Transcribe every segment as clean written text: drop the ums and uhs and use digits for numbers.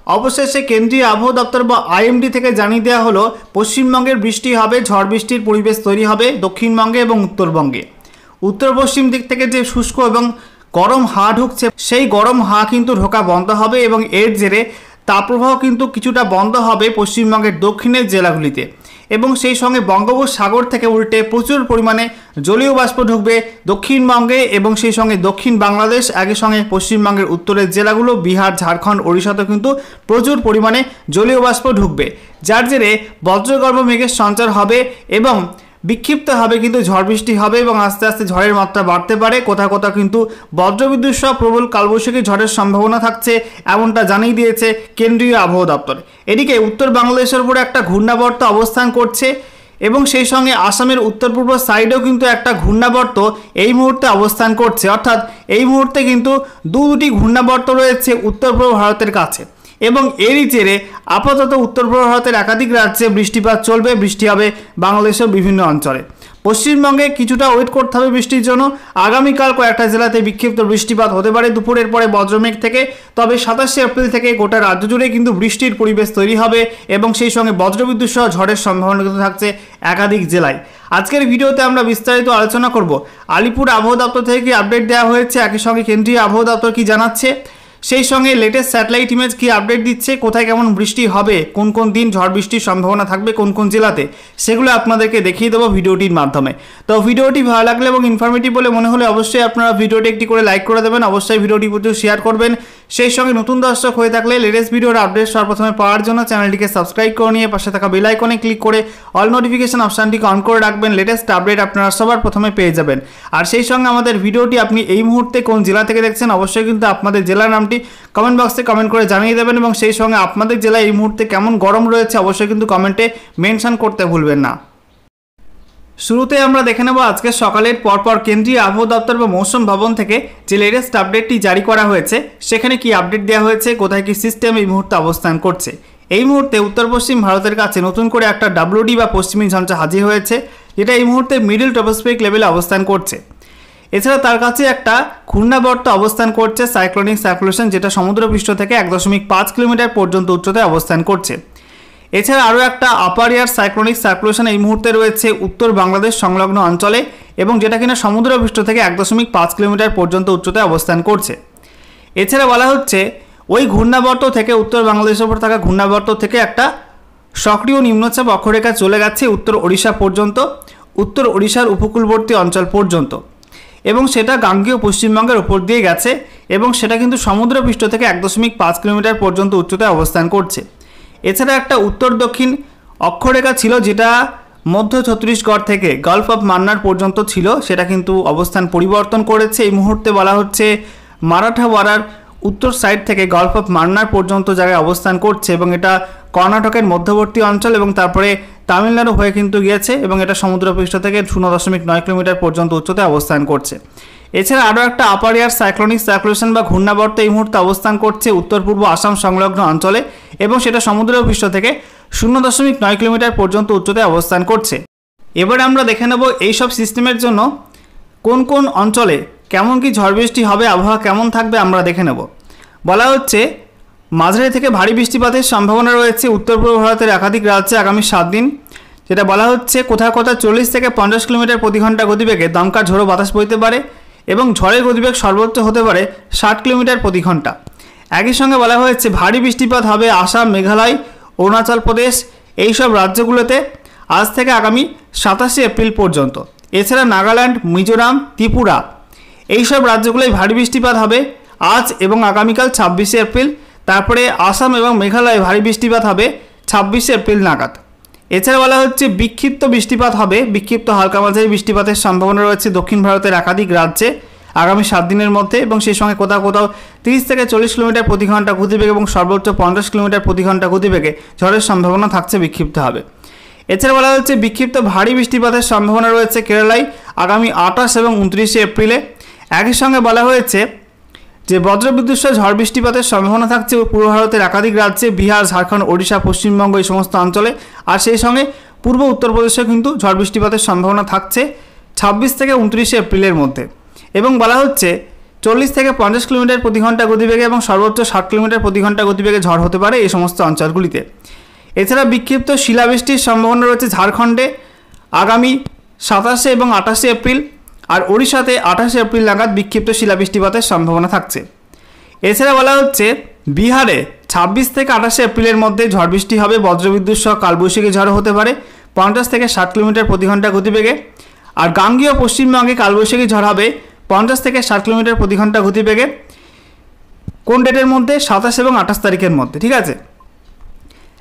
অবশেষে কেন্দ্রীয় আবহাওয়া দপ্তর বা আইএমডি থেকে জানিয়ে দেওয়া হলো পশ্চিমবঙ্গের বৃষ্টি হবে, ঝড় বৃষ্টির পরিবেশ তৈরি হবে দক্ষিণবঙ্গে এবং উত্তরবঙ্গে। উত্তর পশ্চিম দিক থেকে যে শুষ্ক এবং গরম হাওয়া ঢুকছে সেই গরম হাওয়া কিন্তু ঢোকা বন্ধ হবে এবং এর জেরে তাপপ্রবাহ কিন্তু কিছুটা বন্ধ হবে পশ্চিমবঙ্গের দক্ষিণের জেলাগুলিতে এবং সেই সঙ্গে বঙ্গোপসাগর থেকে উল্টে প্রচুর পরিমাণে জলীয় বাষ্প ঢুকবে দক্ষিণবঙ্গে এবং সেই সঙ্গে দক্ষিণ বাংলাদেশ একই সঙ্গে পশ্চিমবঙ্গের উত্তরের জেলাগুলো বিহার, ঝাড়খণ্ড, ওড়িশাতেও কিন্তু প্রচুর পরিমাণে জলীয় বাষ্প ঢুকবে, যার জেরে বজ্রগর্ভ মেঘের সঞ্চার হবে এবং বিক্ষিপ্ত হবে কিন্তু ঝড় বৃষ্টি হবে এবং আস্তে আস্তে ঝড়ের মাত্রা বাড়তে পারে। কোথাও কোথাও কিন্তু বজ্রবিদ্যুৎ সহ প্রবল কালবৈশাখী ঝড়ের সম্ভাবনা থাকছে, এমনটা জানিয়ে দিয়েছে কেন্দ্রীয় আবহাওয়া দপ্তর। এদিকে উত্তর বাংলাদেশের উপরে একটা ঘূর্ণাবর্ত অবস্থান করছে এবং সেই সঙ্গে আসামের উত্তর পূর্ব সাইডেও কিন্তু একটা ঘূর্ণাবর্ত এই মুহূর্তে অবস্থান করছে, অর্থাৎ এই মুহূর্তে কিন্তু দুটি ঘূর্ণাবর্ত রয়েছে উত্তর পূর্ব ভারতের কাছে এবং এরই জেরে আপাতত উত্তর পূর্ব ভারতের একাধিক রাজ্যে বৃষ্টিপাত চলবে, বৃষ্টি হবে বাংলাদেশের বিভিন্ন অঞ্চলে। পশ্চিমবঙ্গে কিছুটা ওয়েট করতে হবে বৃষ্টির জন্য। আগামীকাল কয়েকটা জেলাতে বিক্ষিপ্ত বৃষ্টিপাত হতে পারে দুপুরের পরে বজ্রমেঘ থেকে, তবে 27শে এপ্রিল থেকে গোটা রাজ্য জুড়ে কিন্তু বৃষ্টির পরিবেশ তৈরি হবে এবং সেই সঙ্গে বজ্রবিদ্যুৎ সহ ঝড়ের সম্ভাবনা কিন্তু থাকছে একাধিক জেলায়। আজকের ভিডিওতে আমরা বিস্তারিত আলোচনা করব আলিপুর আবহাওয়া দপ্তর থেকে কি আপডেট দেওয়া হয়েছে, একই সঙ্গে কেন্দ্রীয় আবহাওয়া দপ্তর কি জানাচ্ছে, সেই সঙ্গে লেটেস্ট স্যাটেলাইট ইমেজ কি আপডেট দিচ্ছে, কোথায় কেমন বৃষ্টি হবে, কোন কোন দিন ঝড় বৃষ্টির সম্ভাবনা থাকবে কোন কোন জেলাতে, সেগুলো আপনাদেরকে দেখিয়ে দেবো ভিডিওটির মাধ্যমে। তো ভিডিওটি ভালো লাগলে এবং ইনফরমেটিভ বলে মনে হলে অবশ্যই আপনারা ভিডিওটি একটি করে লাইক করে দেবেন, অবশ্যই ভিডিওটি প্রচুর শেয়ার করবেন। সেই সঙ্গে নতুন দর্শক হয়ে থাকলে লেটেস্ট ভিডিওর আপডেট সর্বপ্রথমে পাওয়ার জন্য চ্যানেলটিকে সাবস্ক্রাইব করে নিয়ে পাশে থাকা বেল আইকনে ক্লিক করে অল নোটিফিকেশন অপশানটিকে অন করে রাখবেন, লেটেস্ট আপডেট আপনারা সবার প্রথমে পেয়ে যাবেন। আর সেই সঙ্গে আমাদের ভিডিওটি আপনি এই মুহূর্তে কোন জেলা থেকে দেখছেন অবশ্যই কিন্তু আপনাদের জেলার নামটি কমেন্ট বক্সে কমেন্ট করে জানিয়ে দেবেন এবং সেই সঙ্গে আপনাদের জেলায় এই মুহূর্তে কেমন গরম রয়েছে অবশ্যই কিন্তু কমেন্টে মেনশন করতে ভুলবেন না। শুরুতে আমরা দেখে নেব আজকে সকালের পরপর কেন্দ্রীয় আবহাওয়া দপ্তর বা মৌসুম ভবন থেকে যে লেটেস্ট আপডেটটি জারি করা হয়েছে সেখানে কি আপডেট দেওয়া হয়েছে, কোথায় কি সিস্টেম এই মুহূর্তে অবস্থান করছে। এই মুহূর্তে উত্তর পশ্চিম ভারতের কাছে নতুন করে একটা WD বা পশ্চিমী ঝঞ্ঝা হাজির হয়েছে, যেটা এই মুহূর্তে মিডল ট্রপোস্ফিয়ারিক লেভেলে অবস্থান করছে। এছাড়া তার কাছে একটা ঘূর্ণাবর্ত অবস্থান করছে সাইক্লোনিক সার্কুলেশন, যেটা সমুদ্রপৃষ্ঠ থেকে 1.5 কিলোমিটার পর্যন্ত উচ্চতায় অবস্থান করছে। এছাড়া আরও একটা আপার এয়ার সাইক্লোনিক সার্কুলেশন এই মুহূর্তে রয়েছে উত্তর বাংলাদেশ সংলগ্ন অঞ্চলে এবং যেটা কিনা সমুদ্রপৃষ্ঠ থেকে 1.5 কিলোমিটার পর্যন্ত উচ্চতায় অবস্থান করছে। এছাড়া বলা হচ্ছে ওই ঘূর্ণাবর্ত থেকে উত্তর বাংলাদেশের উপর থাকা ঘূর্ণাবর্ত থেকে একটা সক্রিয় নিম্নচাপ অক্ষরেখা চলে গেছে উত্তর ওড়িশা পর্যন্ত, উত্তর ওড়িশার উপকূলবর্তী অঞ্চল পর্যন্ত এবং সেটা গাঙ্গেয় পশ্চিমবঙ্গের ওপর দিয়ে গেছে এবং সেটা কিন্তু সমুদ্রপৃষ্ঠ থেকে 1.5 কিলোমিটার পর্যন্ত উচ্চতায় অবস্থান করছে। এছাড়া একটা উত্তর দক্ষিণ অক্ষরেখা ছিল যেটা মধ্য ছত্তিশগড় থেকে গালফ অফ মান্নার পর্যন্ত ছিল, সেটা কিন্তু অবস্থান পরিবর্তন করেছে। এই মুহূর্তে বলা হচ্ছে মারাঠাওয়াড়ার উত্তর সাইড থেকে গালফ অফ মান্নার পর্যন্ত জায়গায় অবস্থান করছে এবং এটা কর্ণাটকের মধ্যবর্তী অঞ্চল এবং তারপরে তামিলনাড়ু হয়ে কিন্তু গিয়েছে এবং এটা সমুদ্রপৃষ্ঠ থেকে 0.9 কিলোমিটার পর্যন্ত উচ্চতায় অবস্থান করছে। এছাড়া আরও একটা আপার এয়ার সাইক্লোনিক সার্কুলেশন বা ঘূর্ণাবর্ত এই মুহূর্তে অবস্থান করছে উত্তর পূর্ব আসাম সংলগ্ন অঞ্চলে এবং সেটা সমুদ্রপৃষ্ঠ থেকে 0.9 কিলোমিটার পর্যন্ত উচ্চতায় অবস্থান করছে। এবারে আমরা দেখে নেব এইসব সিস্টেমের জন্য কোন কোন অঞ্চলে কেমন কি ঝড় বৃষ্টি হবে, আবহাওয়া কেমন থাকবে আমরা দেখে নেব। বলা হচ্ছে মাঝারি থেকে ভারী বৃষ্টিপাতের সম্ভাবনা রয়েছে উত্তর পূর্ব ভারতের একাধিক রাজ্যে আগামী 7 দিন, যেটা বলা হচ্ছে কোথাও কোথাও 40 থেকে 50 কিলোমিটার প্রতি ঘন্টা গতিবেগে দমকা ঝোড়ো বাতাস বইতে পারে এবং ঝড়ের গতিবেগ সর্বোচ্চ হতে পারে 60 কিলোমিটার প্রতি ঘন্টা। একই সঙ্গে বলা হয়েছে ভারী বৃষ্টিপাত হবে আসাম, মেঘালয়, অরুণাচল প্রদেশ এইসব রাজ্যগুলোতে আজ থেকে আগামী 27শে এপ্রিল পর্যন্ত। এছাড়া নাগাল্যান্ড, মিজোরাম, ত্রিপুরা এইসব রাজ্যগুলোয় ভারী বৃষ্টিপাত হবে আজ এবং আগামীকাল 26শে এপ্রিল। তারপরে আসাম এবং মেঘালয়ে ভারী বৃষ্টিপাত হবে 26শে এপ্রিল নাগাদ। এছাড়া বলা হচ্ছে বিক্ষিপ্ত বৃষ্টিপাত হবে, বিক্ষিপ্ত হালকা মাঝারি বৃষ্টিপাতের সম্ভাবনা রয়েছে দক্ষিণ ভারতের একাধিক রাজ্যে আগামী 7 দিনের মধ্যে এবং সেই সঙ্গে কোথাও কোথাও 30 থেকে 40 কিলোমিটার প্রতি ঘন্টা গতিবেগে এবং সর্বোচ্চ 50 কিলোমিটার প্রতি ঘন্টা গতিবেগে ঝড়ের সম্ভাবনা থাকছে বিক্ষিপ্ত হবে। এছাড়া বলা হচ্ছে বিক্ষিপ্ত ভারী বৃষ্টিপাতের সম্ভাবনা রয়েছে কেরালায় আগামী 28 এবং 29শে এপ্রিলে। একই সঙ্গে বলা হয়েছে যে বজ্রবিদ্যুৎ সহ ঝড় বৃষ্টিপাতের সম্ভাবনা থাকছে পূর্ব ভারতের একাধিক রাজ্যে বিহার, ঝাড়খণ্ড, ওড়িশা, পশ্চিমবঙ্গ এই সমস্ত অঞ্চলে। আর সেই সঙ্গে পূর্ব উত্তরপ্রদেশে কিন্তু ঝড় বৃষ্টিপাতের সম্ভাবনা থাকছে 26 থেকে 29শে এপ্রিলের মধ্যে এবং বলা হচ্ছে 40 থেকে 50 কিলোমিটার প্রতি ঘন্টা গতিবেগে এবং সর্বোচ্চ 60 কিলোমিটার প্রতি ঘন্টা গতিবেগে ঝড় হতে পারে এই সমস্ত অঞ্চলগুলিতে। এছাড়া বিক্ষিপ্ত শিলাবৃষ্টির সম্ভাবনা রয়েছে ঝাড়খণ্ডে আগামী 27 এবং 28 এপ্রিল, আর ওড়িশাতে 28 এপ্রিল নাগাদ বিক্ষিপ্ত শিলাবৃষ্টিপাতের সম্ভাবনা থাকছে। এছাড়া বলা হচ্ছে বিহারে 26 থেকে 28 এপ্রিলের মধ্যে ঝড় বৃষ্টি হবে, বজ্রবিদ্যুৎ সহ কালবৈশাখী ঝড় হতে পারে 50 থেকে 60 কিলোমিটার প্রতি ঘন্টা গতিবেগে। আর গাঙ্গেয় পশ্চিমবঙ্গে কালবৈশাখী ঝড় হবে 50 থেকে 60 কিলোমিটার প্রতি ঘন্টা গতিবেগে। কোন ডেটের মধ্যে? 27 এবং 28 তারিখের মধ্যে, ঠিক আছে।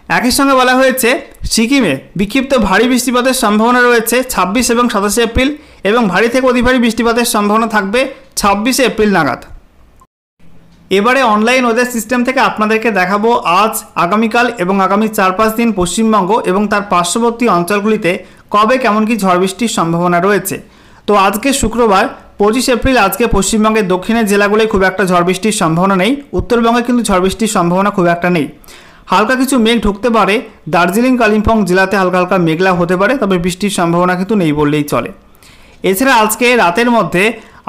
একই সঙ্গে বলা হয়েছে সিকিমে বিক্ষিপ্ত ভারী বৃষ্টিপাতের সম্ভাবনা রয়েছে 26 এবং 27 এপ্রিল, এবং ভারী থেকে অতি ভারী বৃষ্টিপাতের সম্ভাবনা থাকবে 26 এপ্রিল নাগাদ। এবারে অনলাইন ওয়েদার সিস্টেম থেকে আপনাদেরকে দেখাবো আজ, আগামীকাল এবং আগামী 4-5 দিন পশ্চিমবঙ্গ এবং তার পার্শ্ববর্তী অঞ্চলগুলিতে কবে কেমন কি ঝড় বৃষ্টির সম্ভাবনা রয়েছে। তো আজকে শুক্রবার 25 এপ্রিল, আজকে পশ্চিমবঙ্গের দক্ষিণের জেলাগুলোয় খুব একটা ঝড় বৃষ্টির সম্ভাবনা নেই, উত্তরবঙ্গে কিন্তু ঝড় বৃষ্টির সম্ভাবনা খুব একটা নেই। হালকা কিছু মেঘ ঢুকতে পারে, দার্জিলিং কালিম্পং জেলাতে হালকা হালকা মেঘলা হতে পারে, তবে বৃষ্টির সম্ভাবনা কিন্তু নেই বললেই চলে। এছাড়া আজকে রাতের মধ্যে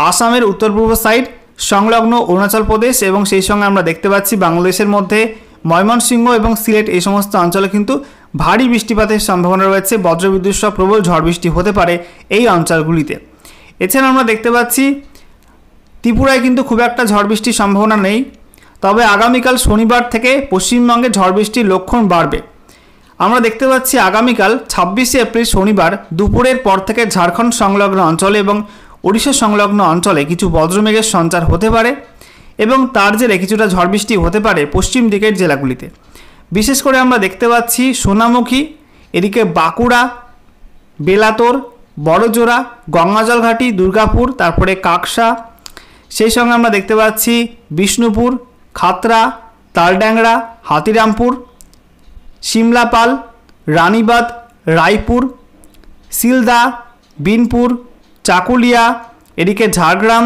আসামের উত্তর পূর্ব সাইড সংলগ্ন অরুণাচল প্রদেশ এবং সেই সঙ্গে আমরা দেখতে পাচ্ছি বাংলাদেশের মধ্যে ময়মনসিংহ এবং সিলেট এই সমস্ত অঞ্চলে কিন্তু ভারী বৃষ্টিপাতের সম্ভাবনা রয়েছে, বজ্রবিদ্যুৎ সহ প্রবল ঝড় বৃষ্টি হতে পারে এই অঞ্চলগুলিতে। এছাড়া আমরা দেখতে পাচ্ছি ত্রিপুরায় কিন্তু খুব একটা ঝড় বৃষ্টির সম্ভাবনা নেই, তবে আগামীকাল শনিবার থেকে পশ্চিমবঙ্গে ঝড় বৃষ্টির লক্ষণ বাড়বে। আমরা দেখতে পাচ্ছি আগামীকাল 26 এপ্রিল শনিবার দুপুরের পর থেকে ঝাড়খণ্ড সংলগ্ন অঞ্চলে এবং ওড়িশা সংলগ্ন অঞ্চলে কিছু বজ্রমেঘের সঞ্চার হতে পারে এবং তার জেরে কিছুটা ঝড় বৃষ্টি হতে পারে পশ্চিম দিকের জেলাগুলিতে। বিশেষ করে আমরা দেখতে পাচ্ছি সোনামুখী, এদিকে বাঁকুড়া, বেলাতোর, বড়জোড়া, গঙ্গাজল ঘাটি, দুর্গাপুর, তারপরে কাকসা, সেই সঙ্গে আমরা দেখতে পাচ্ছি বিষ্ণুপুর, খাতড়া, তালড্যাংরা, হাতিরামপুর, সিমলাপাল, রানীবাঁধ, রায়পুর, সিলদা, বিনপুর, চাকুলিয়া, এদিকে ঝাড়গ্রাম,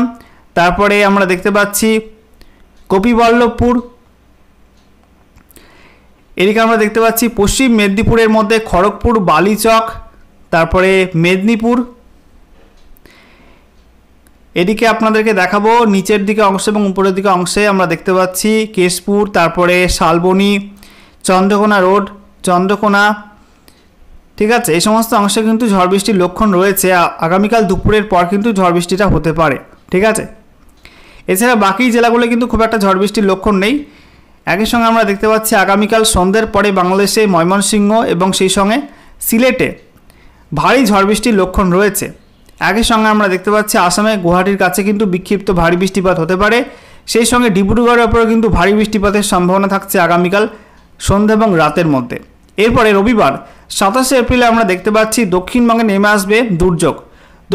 তারপরে আমরা দেখতে পাচ্ছি গোপীবল্লভপুর, এদিকে আমরা দেখতে পাচ্ছি পশ্চিম মেদিনীপুরের মধ্যে খড়গপুর, বালিচক, তারপরে মেদিনীপুর। এদিকে আপনাদেরকে দেখাবো নিচের দিকে অংশ এবং উপরের দিকে অংশে আমরা দেখতে পাচ্ছি কেশপুর, তারপরে শালবনী, চন্দ্রকোনা রোড, চন্দ্রকোনা, ঠিক আছে। এই সমস্ত অংশে কিন্তু ঝড় বৃষ্টির লক্ষণ রয়েছে, আগামীকাল দুপুরের পর কিন্তু ঝড় বৃষ্টিটা হতে পারে, ঠিক আছে। এছাড়া বাকি জেলাগুলো কিন্তু খুব একটা ঝড় বৃষ্টির লক্ষণ নেই। একই সঙ্গে আমরা দেখতে পাচ্ছি আগামীকাল সন্ধ্যের পরে বাংলাদেশে ময়মনসিংহ এবং সেই সঙ্গে সিলেটে ভারী ঝড় বৃষ্টির লক্ষণ রয়েছে। একই সঙ্গে আমরা দেখতে পাচ্ছি আসামে গুয়াহাটির কাছে কিন্তু বিক্ষিপ্ত ভারী বৃষ্টিপাত হতে পারে, সেই সঙ্গে ডিব্রুগড়ের ওপরেও কিন্তু ভারী বৃষ্টিপাতের সম্ভাবনা থাকছে আগামীকাল সন্ধ্যা এবং রাতের মধ্যে। এরপরে রবিবার 27 এপ্রিলে আমরা দেখতে পাচ্ছি দক্ষিণবঙ্গে নেমে আসবে দুর্যোগ।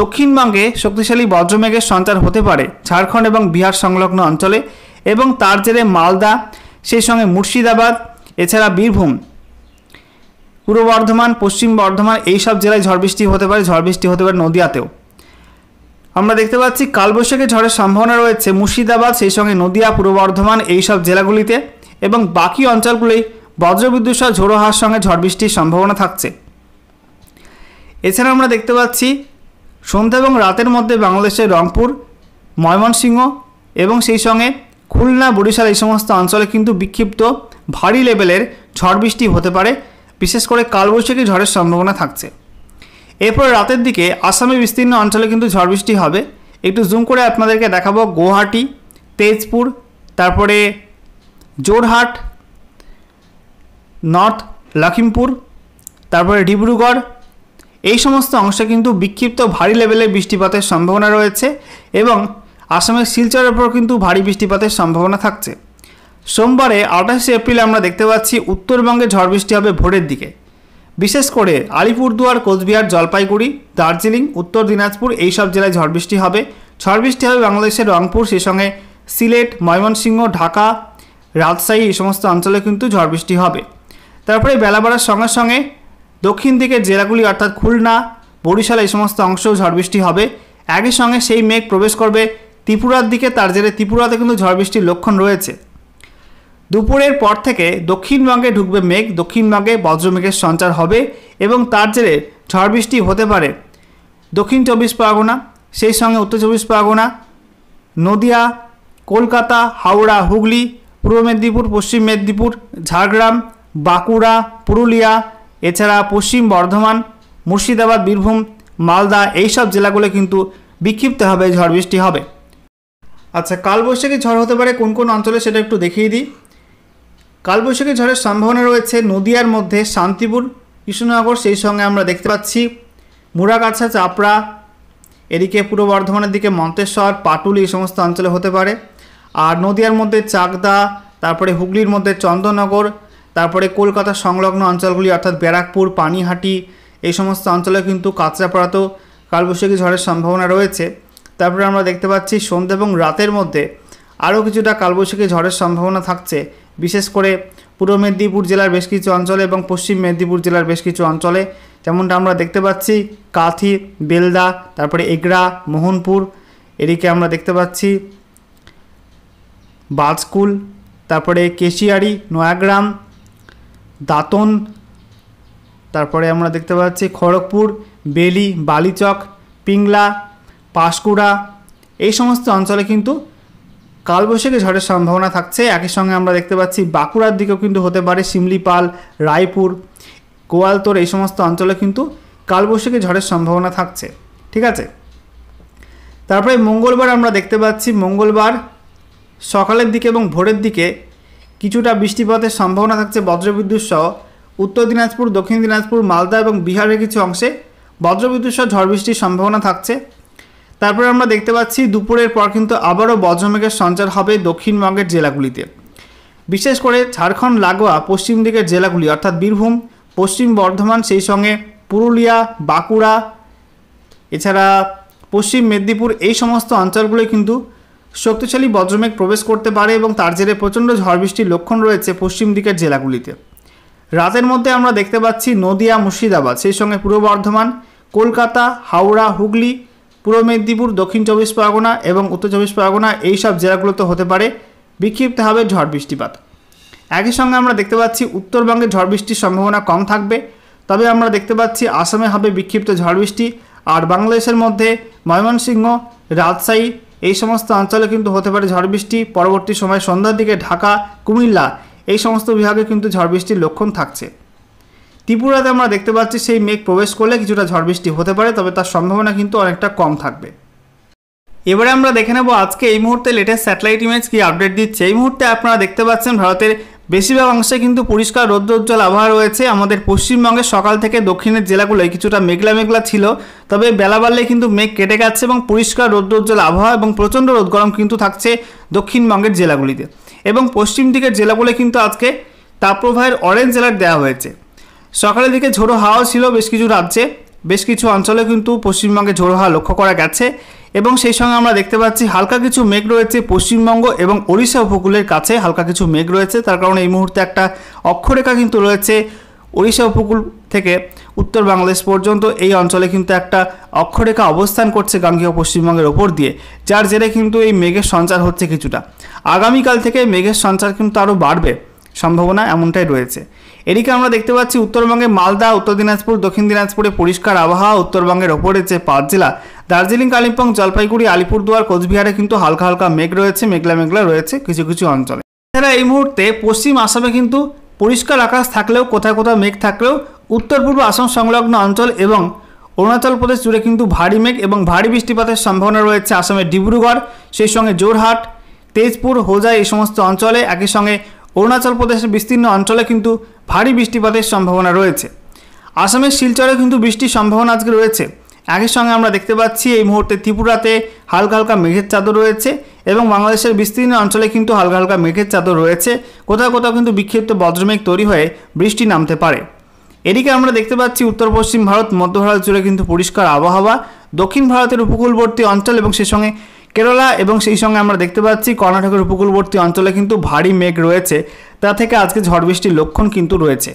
দক্ষিণবঙ্গে শক্তিশালী বজ্রমেঘের সঞ্চার হতে পারে ঝাড়খণ্ড এবং বিহার সংলগ্ন অঞ্চলে, এবং তার জেরে মালদা, সেই সঙ্গে মুর্শিদাবাদ, এছাড়া বীরভূম, পূর্ব বর্ধমান, পশ্চিম বর্ধমান এই সব জেলায় ঝড় বৃষ্টি হতে পারে, ঝড় বৃষ্টি হতে পারে নদিয়াতেও। আমরা দেখতে পাচ্ছি কালবৈশাখী ঝড়ের সম্ভাবনা রয়েছে মুর্শিদাবাদ, সেই সঙ্গে নদিয়া, পূর্ব বর্ধমান এই সব জেলাগুলিতে, এবং বাকি অঞ্চলগুলোই বজ্রবিদ্যুৎ সহ ঝোড়ো হাওয়ার সঙ্গে ঝড় বৃষ্টির সম্ভাবনা থাকছে। এছাড়া আমরা দেখতে পাচ্ছি সন্ধ্যা এবং রাতের মধ্যে বাংলাদেশের রংপুর, ময়মনসিংহ এবং সেই সঙ্গে খুলনা, বরিশাল এই সমস্ত অঞ্চলে কিন্তু বিক্ষিপ্ত ভারী লেভেলের ঝড় বৃষ্টি হতে পারে, বিশেষ করে কালবৈশাখী ঝড়ের সম্ভাবনা থাকছে। এরপর রাতের দিকে আসামের বিস্তীর্ণ অঞ্চলে কিন্তু ঝড় বৃষ্টি হবে। একটু জুম করে আপনাদেরকে দেখাবো গুয়াহাটি, তেজপুর, তারপরে জোরহাট, নর্থ লখিমপুর, তারপরে ডিব্রুগড় এই সমস্ত অংশে কিন্তু বিক্ষিপ্ত ভারী লেভেলের বৃষ্টিপাতের সম্ভাবনা রয়েছে, এবং আসামের শিলচরের উপর কিন্তু ভারী বৃষ্টিপাতের সম্ভাবনা থাকছে। সোমবারে 28 এপ্রিল আমরা দেখতে পাচ্ছি উত্তরবঙ্গে ঝড় বৃষ্টি হবে ভোরের দিকে, বিশেষ করে আলিপুরদুয়ার, কোচবিহার, জলপাইগুড়ি, দার্জিলিং, উত্তর দিনাজপুর এই সব জেলায় ঝড় বৃষ্টি হবে। ঝড় বৃষ্টি হবে বাংলাদেশের রংপুর, সেই সঙ্গে সিলেট, ময়মনসিংহ, ঢাকা, রাজশাহী এই সমস্ত অঞ্চলে কিন্তু ঝড় বৃষ্টি হবে। তারপরে বেলা বাড়ার সঙ্গে সঙ্গে দক্ষিণ দিকের জেলাগুলি অর্থাৎ খুলনা, বরিশাল এই সমস্ত অংশেও ঝড় বৃষ্টি হবে। একই সঙ্গে সেই মেঘ প্রবেশ করবে ত্রিপুরার দিকে, তার জেরে ত্রিপুরাতে কিন্তু ঝড় বৃষ্টির লক্ষণ রয়েছে। দুপুরের পর থেকে দক্ষিণবঙ্গে ঢুকবে মেঘ, দক্ষিণবঙ্গে বজ্রমেঘের সঞ্চার হবে এবং তার জেরে ঝড় বৃষ্টি হতে পারে দক্ষিণ 24 পরগনা, সেই সঙ্গে উত্তর 24 পরগনা, নদিয়া, কলকাতা, হাওড়া, হুগলি, পূর্ব মেদিনীপুর, পশ্চিম মেদিনীপুর, ঝাড়গ্রাম, বাঁকুড়া, পুরুলিয়া, এছাড়া পশ্চিম বর্ধমান, মুর্শিদাবাদ, বীরভূম, মালদা এই সব জেলাগুলো কিন্তু বিক্ষিপ্তভাবে ঝড় বৃষ্টি হবে। আচ্ছা, কালবৈশাখী ঝড় হতে পারে কোন কোন অঞ্চলে সেটা একটু দেখিয়ে দিই। কালবৈশাখী ঝড়ের সম্ভাবনা রয়েছে নদিয়ার মধ্যে শান্তিপুর, কৃষ্ণনগর, সেই সঙ্গে আমরা দেখতে পাচ্ছি মুরাগাছা, চাপড়া, এদিকে পূর্ব বর্ধমানের দিকে মন্তেশ্বর, পাটুলি এই সমস্ত অঞ্চলে হতে পারে। আর নদিয়ার মধ্যে চাকদা, তারপরে হুগলির মধ্যে চন্দননগর, তারপরে কলকাতা সংলগ্ন অঞ্চলগুলি অর্থাৎ ব্যারাকপুর, পানিহাটি এই সমস্ত অঞ্চলে কিন্তু কাঁচরাপাড়াতেও কালবৈশাখী ঝড়ের সম্ভাবনা রয়েছে। তারপরে আমরা দেখতে পাচ্ছি সন্ধ্যা এবং রাতের মধ্যে আরও কিছুটা কালবৈশাখী ঝড়ের সম্ভাবনা থাকছে, বিশেষ করে পূর্ব মেদিনীপুর জেলার বেশ কিছু অঞ্চলে এবং পশ্চিম মেদিনীপুর জেলার বেশ কিছু অঞ্চলে, যেমনটা আমরা দেখতে পাচ্ছি কাথি, বেলদা, তারপরে এগরা, মোহনপুর, এদিকে আমরা দেখতে পাচ্ছি বাজকুল, তারপরে কেশিয়ারি, নয়াগ্রাম, দাঁতন, তারপরে আমরা দেখতে পাচ্ছি খড়গপুর, বেলি, বালিচক, পিংলা, পাঁশকুড়া এই সমস্ত অঞ্চলে কিন্তু কালবৈশাখী ঝড়ের সম্ভাবনা থাকছে। একই সঙ্গে আমরা দেখতে পাচ্ছি বাঁকুড়ার দিকেও কিন্তু হতে পারে, শিমলিপাল, রায়পুর, গোয়ালতোড় এই সমস্ত অঞ্চলে কিন্তু কালবৈশাখী ঝড়ের সম্ভাবনা থাকছে। ঠিক আছে, তারপরে মঙ্গলবার আমরা দেখতে পাচ্ছি মঙ্গলবার সকালের দিকে এবং ভোরের দিকে কিছুটা বৃষ্টিপাতের সম্ভাবনা থাকছে বজ্রবিদ্যুৎ সহ। উত্তর দিনাজপুর, দক্ষিণ দিনাজপুর, মালদা এবং বিহারের কিছু অংশে বজ্রবিদ্যুৎ সহ ঝড় বৃষ্টির সম্ভাবনা থাকছে। তারপরে আমরা দেখতে পাচ্ছি দুপুরের পর কিন্তু আবারও বজ্রমেঘের সঞ্চার হবে দক্ষিণবঙ্গের জেলাগুলিতে, বিশেষ করে ঝাড়খণ্ড লাগোয়া পশ্চিম দিকের জেলাগুলি অর্থাৎ বীরভূম, পশ্চিম বর্ধমান, সেই সঙ্গে পুরুলিয়া, বাঁকুড়া, এছাড়া পশ্চিম মেদিনীপুর এই সমস্ত অঞ্চলগুলোয় কিন্তু শক্তিশালী বজ্রমেঘ প্রবেশ করতে পারে এবং তার জেরে প্রচণ্ড ঝড় বৃষ্টির লক্ষণ রয়েছে পশ্চিম দিকের জেলাগুলিতে। রাতের মধ্যে আমরা দেখতে পাচ্ছি নদিয়া, মুর্শিদাবাদ, সেই সঙ্গে পূর্ব বর্ধমান, কলকাতা, হাওড়া, হুগলি, পূর্ব মেদিনীপুর, দক্ষিণ চব্বিশ পরগনা এবং উত্তর চব্বিশ পরগনা এই সব জেলাগুলোতে হতে পারে বিক্ষিপ্তভাবে ঝড় বৃষ্টিপাত। একই সঙ্গে আমরা দেখতে পাচ্ছি উত্তরবঙ্গে ঝড় বৃষ্টির সম্ভাবনা কম থাকবে, তবে আমরা দেখতে পাচ্ছি আসামে হবে বিক্ষিপ্ত ঝড় বৃষ্টি। আর বাংলাদেশের মধ্যে ময়মনসিংহ, রাজশাহী এই সমস্ত অঞ্চলে কিন্তু হতে পারে ঝড় বৃষ্টি। পরবর্তী সময় সন্ধ্যার দিকে ঢাকা, কুমিল্লা এই সমস্ত বিভাগে কিন্তু ঝড় বৃষ্টির লক্ষণ থাকছে। ত্রিপুরাতে আমরা দেখতে পাচ্ছি সেই মেঘ প্রবেশ করলে কিছুটা ঝড় বৃষ্টি হতে পারে, তবে তার সম্ভাবনা কিন্তু অনেকটা কম থাকবে। এবারে আমরা দেখে নেব আজকে এই মুহূর্তে লেটেস্ট স্যাটেলাইট ইমেজ কি আপডেট দিচ্ছে। এই মুহূর্তে আপনারা দেখতে পাচ্ছেন ভারতের বেশিরভাগ অংশে কিন্তু পরিষ্কার রৌদ্রোজ্জ্বল আবহাওয়া রয়েছে। আমাদের পশ্চিমবঙ্গে সকাল থেকে দক্ষিণের জেলাগুলোয় কিছুটা মেঘলা মেঘলা ছিল, তবে বেলা বাড়লে কিন্তু মেঘ কেটে যাচ্ছে এবং পরিষ্কার রৌদ্রোজ্জ্বল আবহাওয়া এবং প্রচণ্ড রোদ গরম কিন্তু থাকছে দক্ষিণবঙ্গের জেলাগুলিতে। এবং পশ্চিম দিকের জেলাগুলো কিন্তু আজকে তাপপ্রবাহের অরেঞ্জ অ্যালার্ট দেওয়া হয়েছে। সকালের দিকে ঝোড়ো হাওয়া ছিল বেশ কিছু রাজ্যে, বেশ কিছু অঞ্চলে কিন্তু পশ্চিমবঙ্গে ঝোড়ো হাওয়া লক্ষ্য করা গেছে এবং সেই সঙ্গে আমরা দেখতে পাচ্ছি হালকা কিছু মেঘ রয়েছে পশ্চিমবঙ্গ এবং ওড়িশা উপকূলের কাছে, হালকা কিছু মেঘ রয়েছে। তার কারণে এই মুহূর্তে একটা অক্ষরেখা কিন্তু রয়েছে ওড়িশা উপকূল থেকে উত্তর বাংলাদেশ পর্যন্ত। এই অঞ্চলে কিন্তু একটা অক্ষরেখা অবস্থান করছে গাঙ্গেয় পশ্চিমবঙ্গের ওপর দিয়ে, যার জেরে কিন্তু এই মেঘের সঞ্চার হচ্ছে কিছুটা। আগামীকাল থেকে মেঘের সঞ্চার কিন্তু আরও বাড়বে সম্ভাবনা এমনটাই রয়েছে। এদিকে আমরা দেখতে পাচ্ছি উত্তরবঙ্গে মালদা, উত্তর দিনাজপুর, দক্ষিণ দিনাজপুরে পরিষ্কার আবহাওয়া। উত্তরবঙ্গের ওপরে যে 5 জেলা দার্জিলিং, কালিম্পং, জলপাইগুড়ি, আলিপুরদুয়ার, কোচবিহারে কিন্তু হালকা হালকা মেঘ রয়েছে, মেঘলা মেঘলা রয়েছে কিছু কিছু অঞ্চলে। এছাড়া এই মুহূর্তে পশ্চিম আসামে কিন্তু পরিষ্কার আকাশ থাকলেও কোথাও কোথাও মেঘ থাকলেও উত্তর পূর্ব আসাম সংলগ্ন অঞ্চল এবং অরুণাচল প্রদেশ জুড়ে কিন্তু ভারী মেঘ এবং ভারী বৃষ্টিপাতের সম্ভাবনা রয়েছে আসামের ডিব্রুগড়, সেই সঙ্গে জোরহাট, তেজপুর, হোজাই এই সমস্ত অঞ্চলে। একই সঙ্গে অরুণাচল প্রদেশের বিস্তীর্ণ অঞ্চলে কিন্তু ভারী বৃষ্টিপাতের সম্ভাবনা রয়েছে। আসামের শিলচরে কিন্তু বৃষ্টির সম্ভাবনা আজকে রয়েছে। একই সঙ্গে আমরা দেখতে পাচ্ছি এই মুহূর্তে ত্রিপুরাতে হালকা হালকা মেঘের চাদর রয়েছে এবং বাংলাদেশের বিস্তীর্ণ অঞ্চলে কিন্তু হালকা হালকা মেঘের চাদর রয়েছে। কোথাও কোথাও কিন্তু বিক্ষিপ্ত বজ্রমেঘ তৈরি হয়ে বৃষ্টি নামতে পারে। এদিকে আমরা দেখতে পাচ্ছি উত্তর পশ্চিম ভারত, মধ্য ভারত জুড়ে কিন্তু পরিষ্কার আবহাওয়া। দক্ষিণ ভারতের উপকূলবর্তী অঞ্চল এবং সেই সঙ্গে কেরালা এবং সেই সঙ্গে আমরা দেখতে পাচ্ছি কর্ণাটকের উপকূলবর্তী অঞ্চলে কিন্তু ভারী মেঘ রয়েছে, তা থেকে আজকে ঝড় বৃষ্টির লক্ষণ কিন্তু রয়েছে।